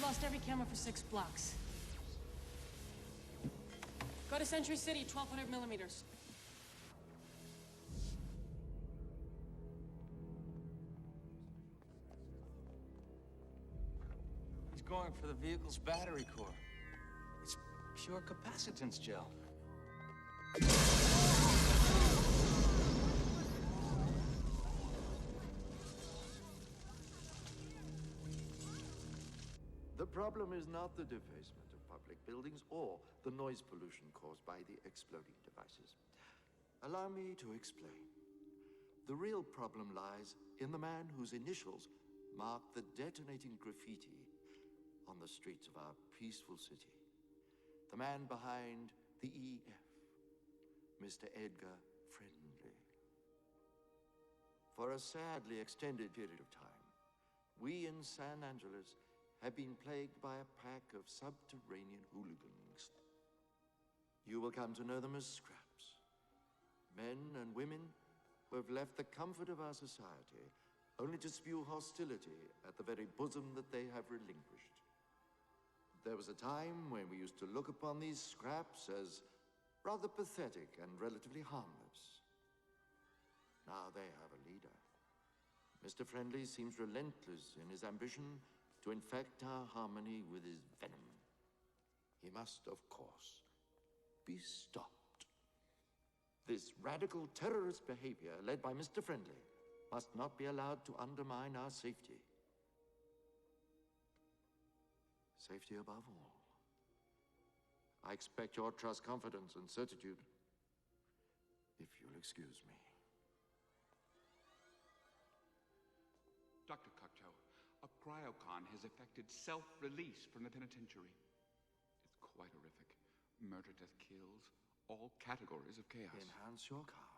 lost every camera for 6 blocks. Go to Century City, 1200 millimeters. He's going for the vehicle's battery core. It's pure capacitance gel. The problem is not the defacement of public buildings or the noise pollution caused by the exploding devices. Allow me to explain. The real problem lies in the man whose initials mark the detonating graffiti on the streets of our peaceful city. The man behind the EF, Mr. Edgar Friendly. For a sadly extended period of time, we in San Angeles have been plagued by a pack of subterranean hooligans. You will come to know them as scraps. Men and women who have left the comfort of our society only to spew hostility at the very bosom that they have relinquished. There was a time when we used to look upon these scraps as rather pathetic and relatively harmless. Now they have a leader. Mr. Friendly seems relentless in his ambition to infect our harmony with his venom. He must, of course, be stopped. This radical terrorist behavior, led by Mr. Friendly, must not be allowed to undermine our safety. Safety above all. I expect your trust, confidence, and certitude, if you'll excuse me. Dr. Cocteau, a cryocon has effected self-release from the penitentiary. It's quite horrific. Murder, death, kills, all categories of chaos. Enhance your car.